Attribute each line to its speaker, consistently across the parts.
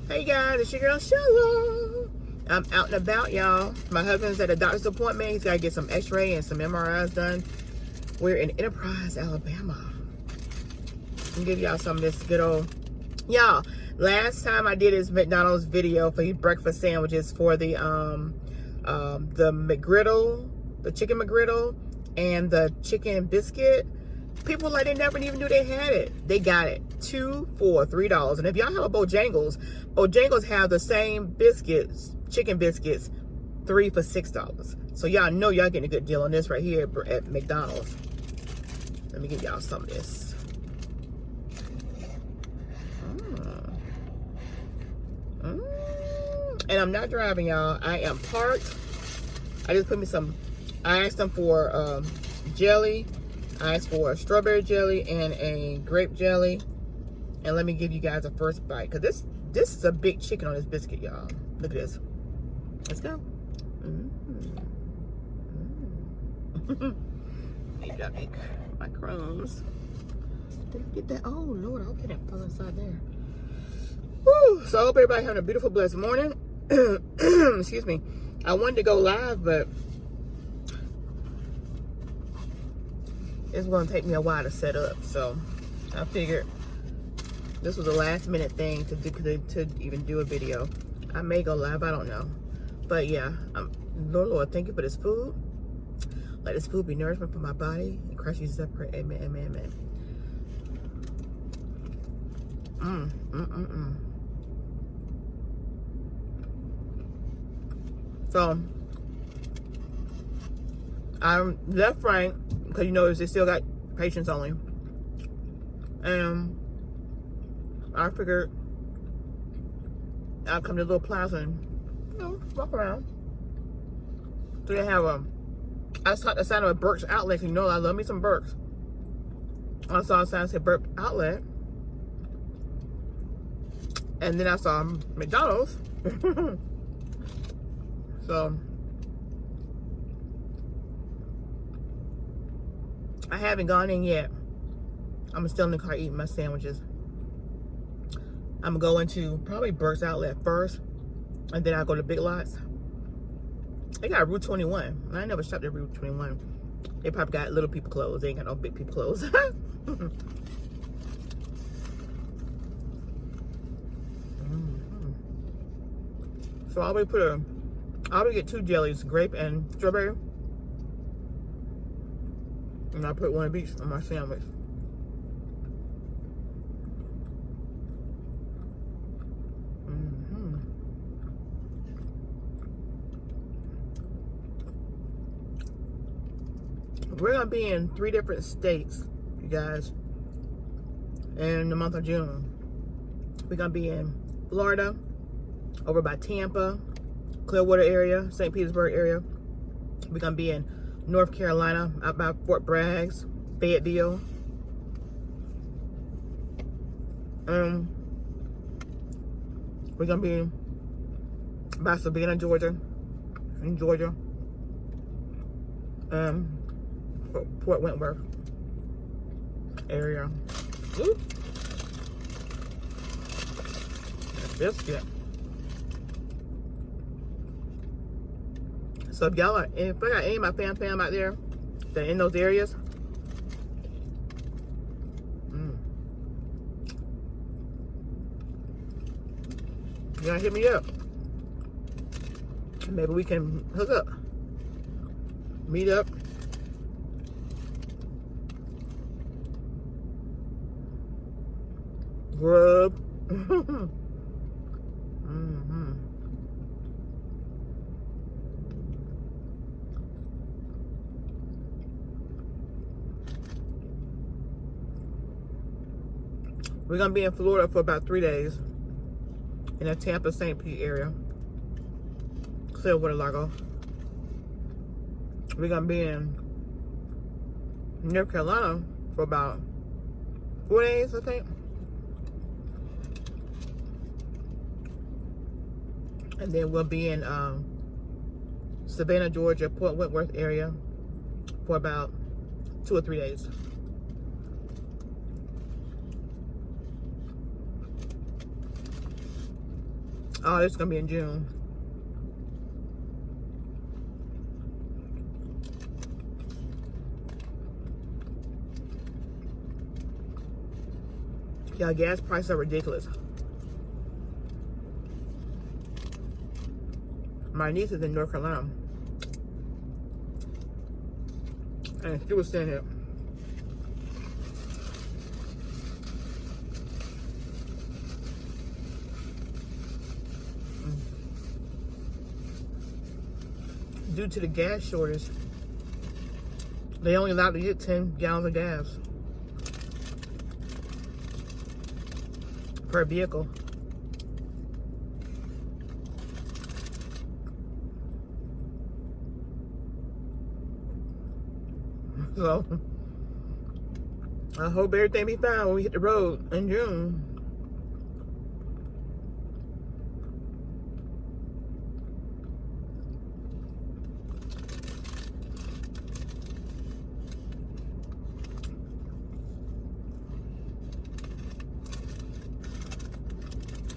Speaker 1: Hey guys, it's your girl Sheila. I'm out and about, y'all. My husband's at a doctor's appointment. He's got to get some x-ray and some MRIs done. We're in Enterprise, Alabama. I'll give y'all some of this good old... Y'all, last time I did this McDonald's video for his breakfast sandwiches for the McGriddle, the chicken McGriddle, and the chicken biscuit. People like they never even knew they had it. They got it. 2 for $3. And if y'all have a Bojangles have the same biscuits, chicken biscuits, 3 for $6. So y'all know y'all getting a good deal on this right here at McDonald's. Let me give y'all some of this. And I'm not driving, y'all. I am parked. I just put me some, I asked them for jelly. I asked for a strawberry jelly and a grape jelly. And let me give you guys a first bite. Because this is a big chicken on this biscuit, y'all. Look at this. Let's go. Maybe I make my crumbs. Did I get that? Oh, Lord. I hope it didn't fall inside there. Woo. So I hope everybody having a beautiful, blessed morning. Excuse me. I wanted to go live, but it's going to take me a while to set up. So I figured this was a last minute thing to even do a video. I may go live, I don't know. But yeah, Lord, thank you for this food. Let this food be nourishment for my body. And Christ Jesus, I pray. Amen, amen, amen. So I left Frank because you know they still got patients only, and I figured I'd come to Little Plaza and walk around. So they have I saw the sign of a Burkes outlet. You know I love me some Burkes. I saw a sign that said Burkes outlet, and then I saw McDonald's. So I haven't gone in yet. I'm still in the car eating my sandwiches. I'm going to probably Burkes Outlet first, and then I'll go to Big Lots. They got Route 21. I never shopped at Route 21. They probably got little people clothes. They ain't got no big people clothes. So I will get 2 jellies, grape and strawberry. And I'll put one of each on my sandwich. We're gonna be in 3 different states, you guys, in the month of June. We're gonna be in Florida, over by Tampa, Clearwater area, St. Petersburg area. We're gonna be in North Carolina, out by Fort Bragg, Fayetteville. We're gonna be by Savannah, Georgia, in Georgia. Fort Wentworth area. Ooh. That's biscuit. So if y'all are, if I got any of my fam out there that in those areas, you gotta hit me up. Maybe we can hook up, meet up. Grub. We're gonna be in Florida for about 3 days in the Tampa, St. Pete area, Clearwater Lago. We're gonna be in North Carolina for about 4 days, I think. And then we'll be in Savannah, Georgia, Fort Wentworth area for about 2 or 3 days. Oh, this is gonna be in June. Yeah, gas prices are ridiculous. My niece is in North Carolina, and she was saying it. Due to the gas shortage, they only allowed to get 10 gallons of gas per vehicle. So I hope everything be fine when we hit the road in June.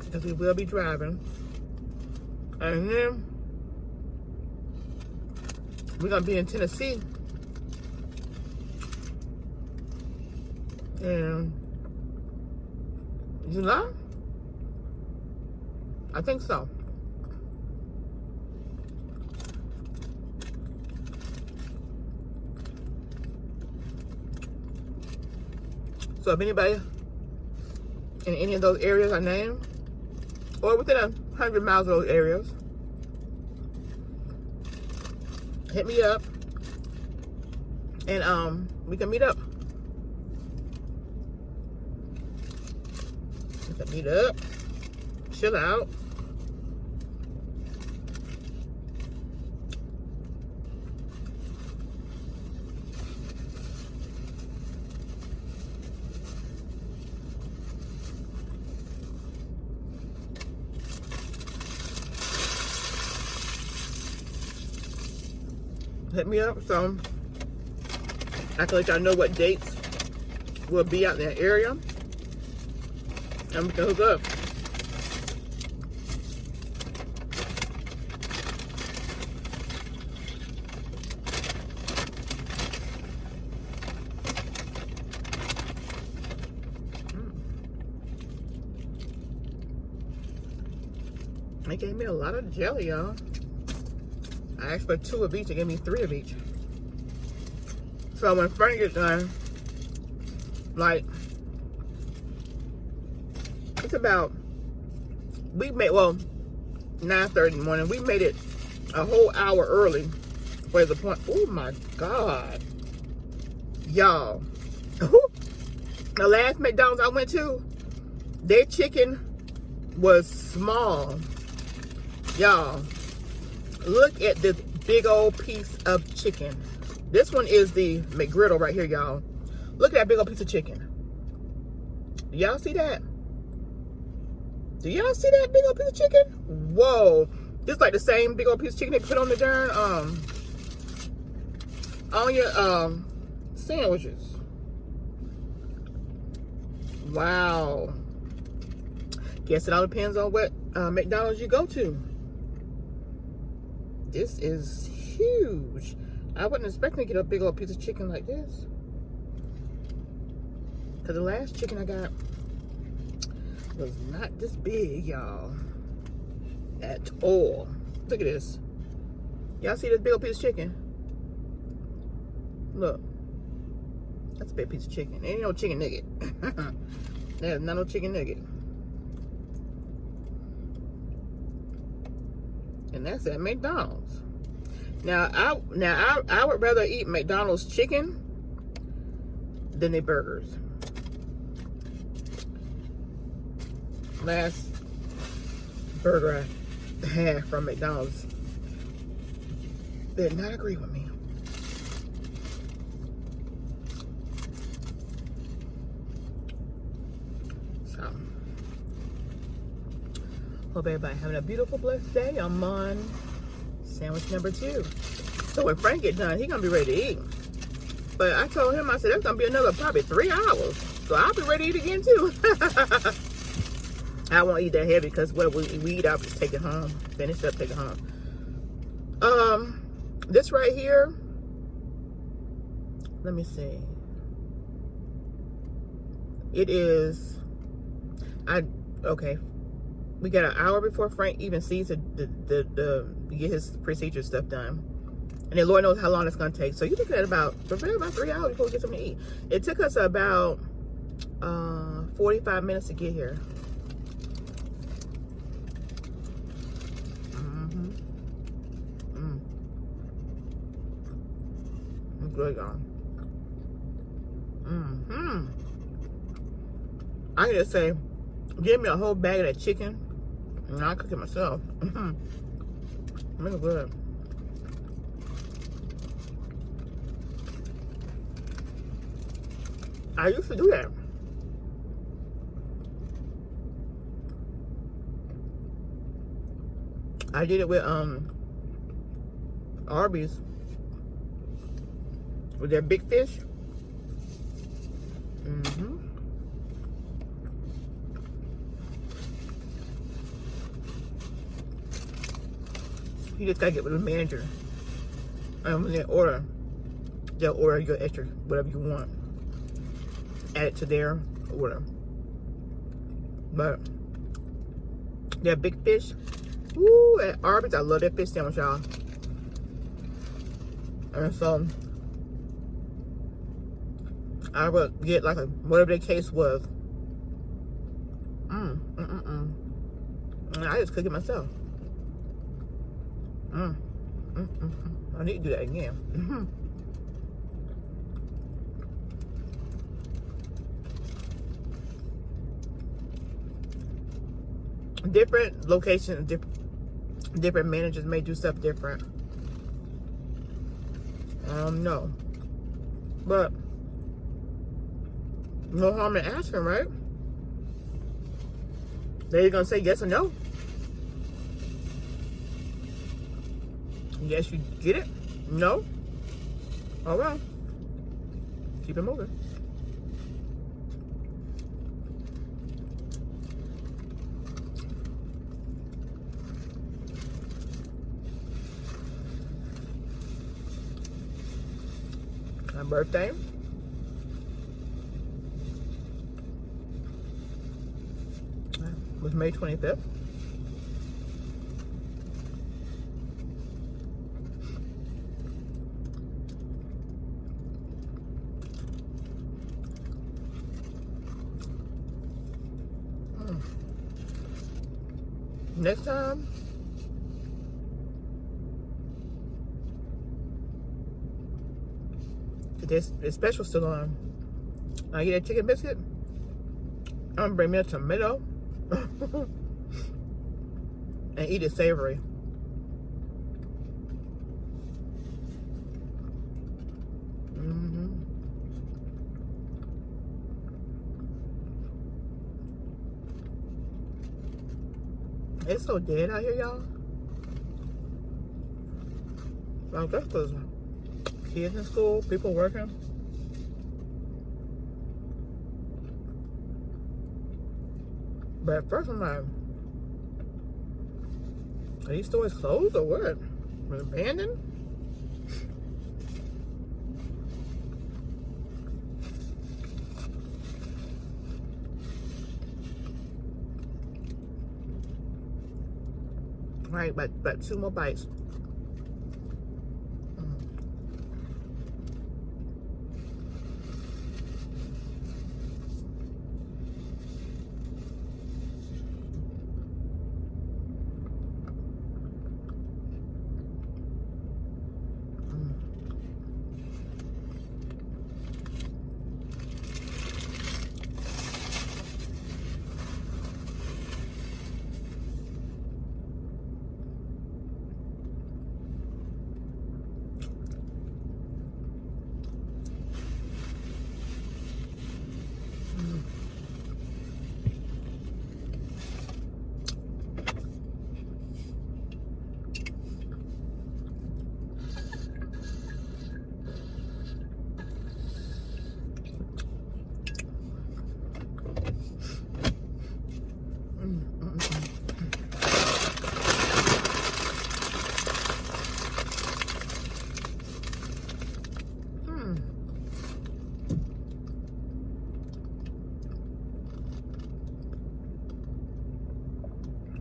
Speaker 1: Because we will be driving. And then we're going to be in Tennessee. In July? I think so. So if anybody in any of those areas I named, or within 100 miles of those areas, hit me up and we can meet up. We can meet up, chill out. Hit me up so I can let y'all know what dates will be out in that area, and we can hook up. They gave me a lot of jelly, y'all. I asked for 2 of each. They gave me 3 of each. So when Frank gets done, like, it's about, we made, well, 9:30 in the morning. We made it a whole hour early for the point. Oh my God. Y'all. The last McDonald's I went to, their chicken was small. Y'all. Look at this big old piece of chicken. This one is the McGriddle right here, y'all. Look at that big old piece of chicken. Do y'all see that? Do y'all see that big old piece of chicken? Whoa. This is like the same big old piece of chicken they put on the darn, on your, sandwiches. Wow. Guess it all depends on what, McDonald's you go to. This is huge. I wasn't expecting to get a big old piece of chicken like this. Because the last chicken I got was not this big, y'all. At all. Look at this. Y'all see this big old piece of chicken? Look. That's a big piece of chicken. Ain't no chicken nugget. There's not no chicken nugget. And that's at McDonald's. Now I would rather eat McDonald's chicken than their burgers. Last burger I had from McDonald's did not agree with me. So, hope everybody having a beautiful, blessed day. I'm on sandwich number 2. So when Frank get done, he gonna be ready to eat. But I told him, I said, that's gonna be another probably 3 hours. So I'll be ready to eat again too. I won't eat that heavy because what we eat, I'll just take it home. Finish up, take it home. This right here, let me see. It is, okay. We got an hour before Frank even sees to get his procedure stuff done. And then Lord knows how long it's going to take. So you look at about 3 hours before we get something to eat. It took us about 45 minutes to get here. It's good, y'all. I can just say, give me a whole bag of that chicken, and I'll cook it myself. Make it good. I used to do that. I did it with Arby's with their big fish. You just gotta get with the manager. When they order, they'll order your extra, whatever you want. Add it to their order. But that big fish, woo, at Arby's, I love that fish sandwich, y'all. And so I would get like a whatever the case was. And I just cook it myself. I need to do that again. Different locations, different managers may do stuff different. No, but no harm in asking, right? They're gonna say yes or no. Yes, you get it. No. All right. Keep it moving. My birthday was May 25th. Next time, this special still on. I get a chicken biscuit. I'm gonna bring me a tomato and eat it savory. It's so dead out here, y'all. Like, that's because kids in school, people working. But at first I'm like, are these stores closed or what? Were they abandoned? All right, but 2 more bites.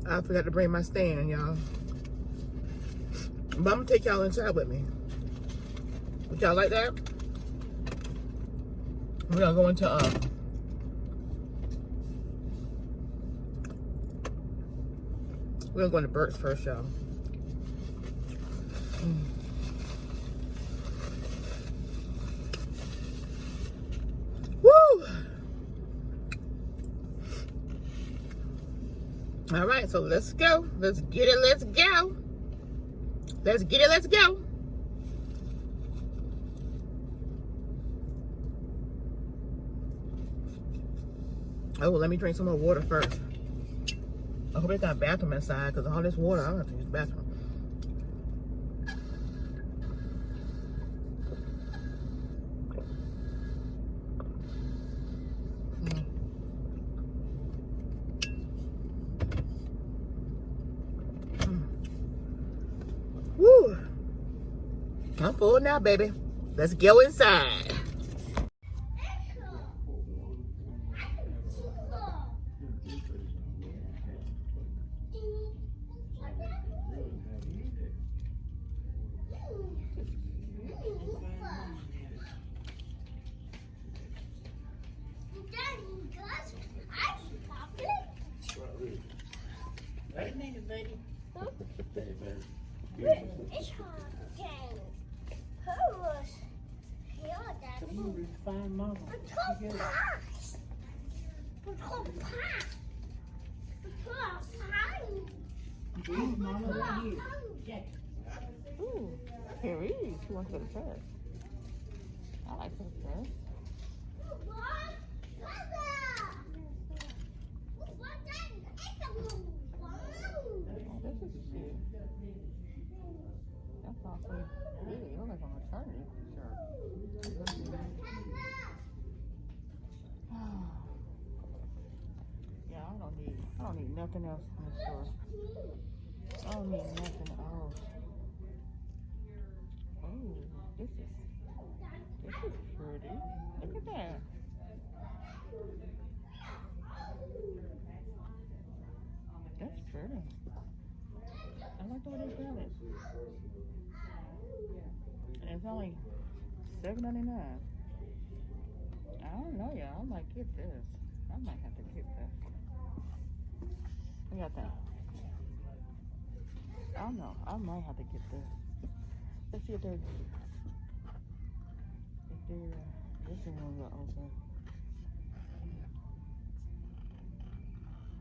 Speaker 1: I forgot to bring my stand, y'all. But I'm gonna take y'all inside with me. Would y'all like that? We're gonna go into we're gonna go into Burkes first, y'all. Woo! All right, so let's go. Let's get it. Let's go. Let's get it. Let's go. Oh, let me drink some more water first. I hope they got a bathroom inside because all this water, I don't have to use the bathroom. Woo! I'm full now, baby. Let's go inside. Ooh, Carrie, she wants to go to church. I like her dress. This is cute. That's awesome. Really, you look like a maternity shirt. Yeah, I don't need nothing else in the store. I don't need nothing else. Oh, this is pretty. Look at that. That's pretty. I like the way they got it. And it's only $7.99. I don't know, y'all. I might get this. I might have to get this. We got that. I don't know. I might have to get this. Let's see if they're this one will open.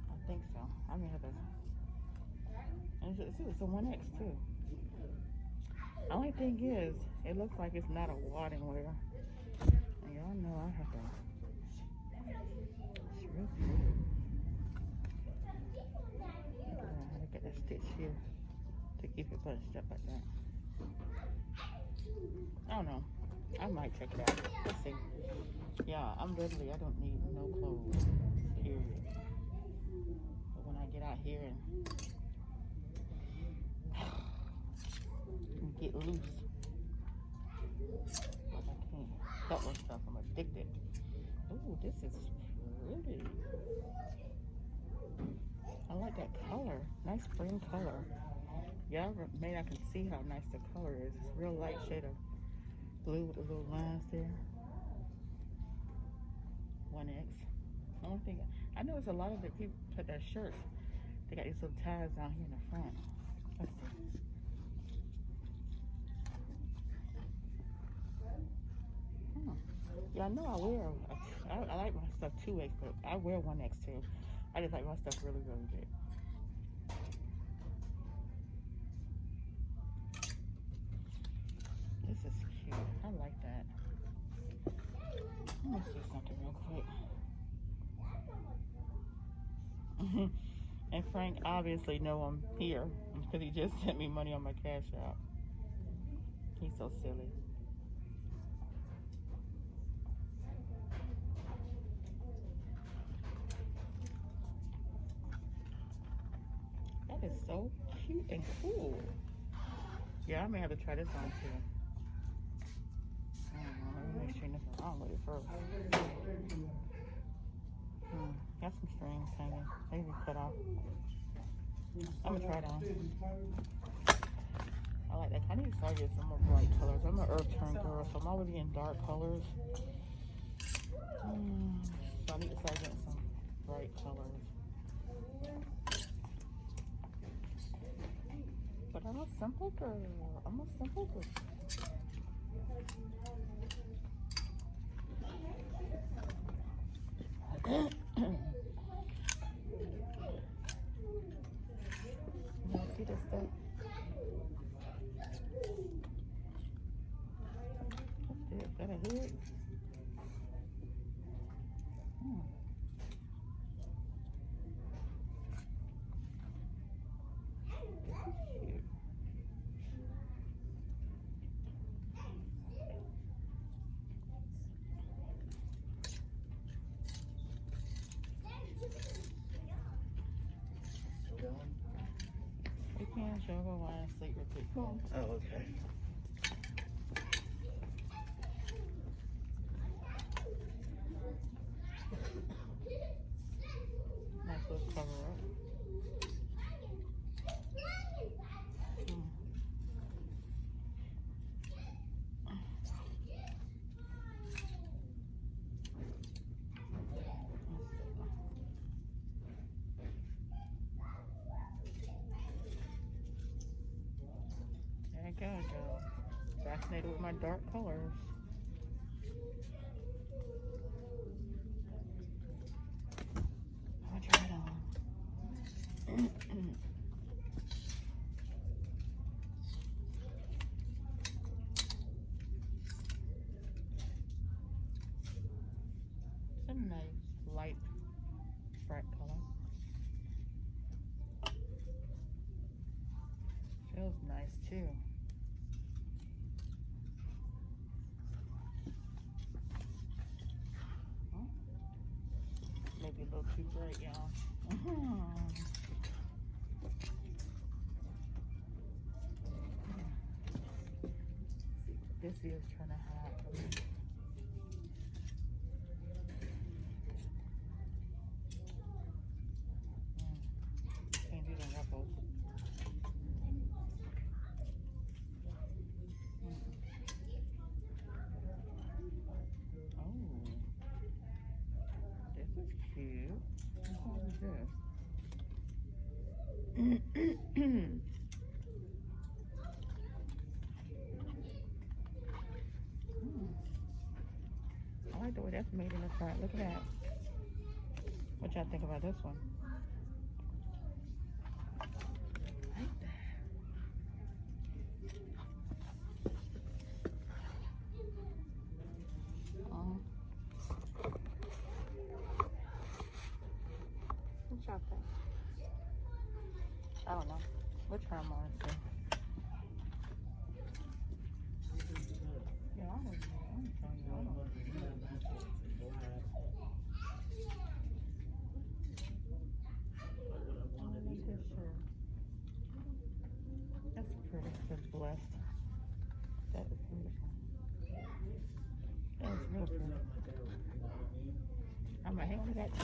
Speaker 1: I think so. I may have to. And it's a 1X too. The only thing is, it looks like it's not a wadding wear. And y'all know I have to. It's real pretty. I had to get that stitch here to keep it bunched up like that. I don't know. I might check it out. Let's see. Yeah, I'm readily. I don't need no clothes. Period. But when I get out here and get loose, but I can't help myself. I'm addicted. Ooh, this is pretty. I like that color. Nice spring color. Y'all may not can see how nice the color is. It's a real light shade of blue with the little lines there. 1X. I don't think I know there's a lot of the people put their shirts. They got these little ties down here in the front. Let's see. Yeah, I know I wear. I like my stuff 2X, but I wear 1X too. I just like my stuff really, really big. This is cute. I like that. Let me see something real quick. And Frank obviously know I'm here because he just sent me money on my Cash App. He's so silly. That is so cute and cool. Yeah, I may have to try this on too. Let me make sure nothing's wrong with it first. Got some strings hanging. Maybe cut off. I'm gonna try it on. I like that. I need to start getting some more bright colors. I'm an earth tone girl, so I'm always in dark colors. So I need to start getting some bright colors. But I'm a simple girl. I'm a simple girl. You see this stuff? What's this? Is that a hood? This is cute. You can show her why I sleep repeat. Oh, okay. Nice little cover up. There you go, girl. Fascinated with my dark colors. I'll try it on. It's a nice, light, bright color. Feels nice too. Maybe a little too bright, y'all. This is trying to hide from me. Can't do the ruffles. Oh, this is cute. What is this? I like the way that's made in the front. Look at that. What y'all think about this one? I like that. What y'all think? I don't know. We'll try them on and see. Yeah, I'm gonna try you. That's pretty. That's blessed. That is beautiful. That is real pretty. I'm gonna hang on to that too.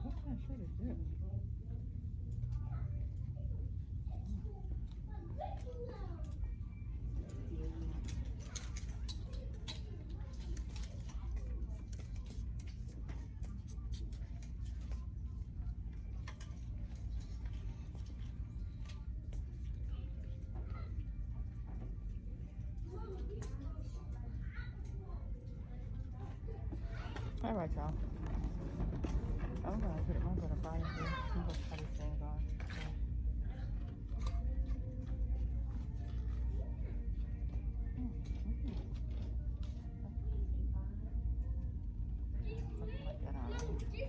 Speaker 1: What kind of shirt is this? All right, y'all. I'm gonna put it. I'm gonna buy it here. I'm gonna try these things on. Something like that on.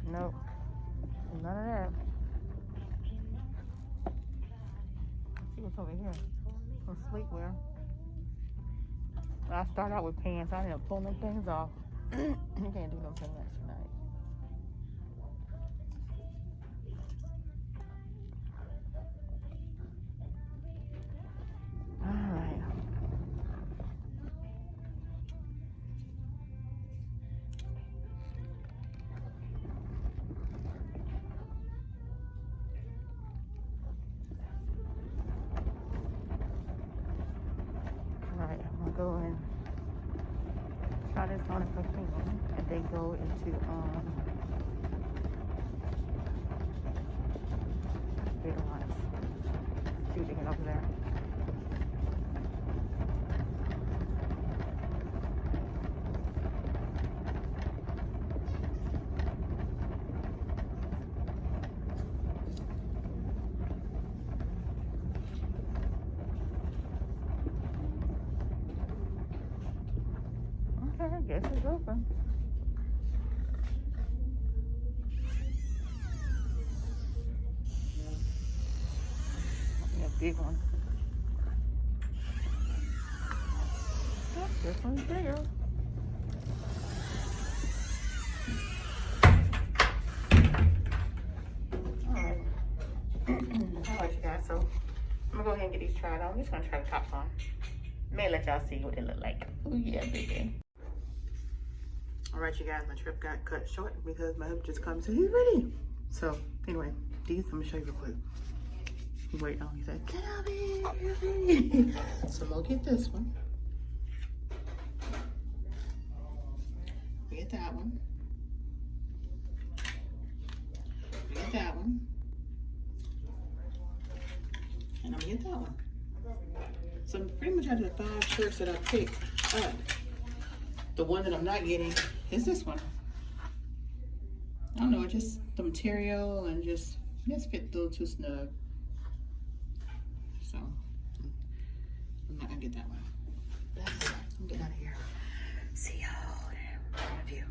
Speaker 1: Nope, none of that. See what's over here. Some sleepwear. I start out with pants. I end up pulling them things off. You can't do them things tonight. Alright. Alright, I'm gonna go and try this on a perfume and then go into bigger ones. See what they get over there. Okay, I guess it's open. A big one. Yep, this one's bigger. Alright. Alright, you guys, so I'm gonna go ahead and get these tried on. I'm just gonna try the tops on. May let y'all see what they look like. Oh yeah, baby. Alright, you guys, my trip got cut short because my husband just comes and he's ready. So, anyway, these I'm gonna show you real quick. He waited on, he said, Gabby. So I'm gonna get this one. We get that one. We get that one. And I'm gonna get that one. So pretty much out of the 5 shirts that I picked up, the one that I'm not getting is this one. I don't know, just the material and just fit a little too snug. So I'm not gonna get that one. That's it. I'm getting out of here. See y'all in review.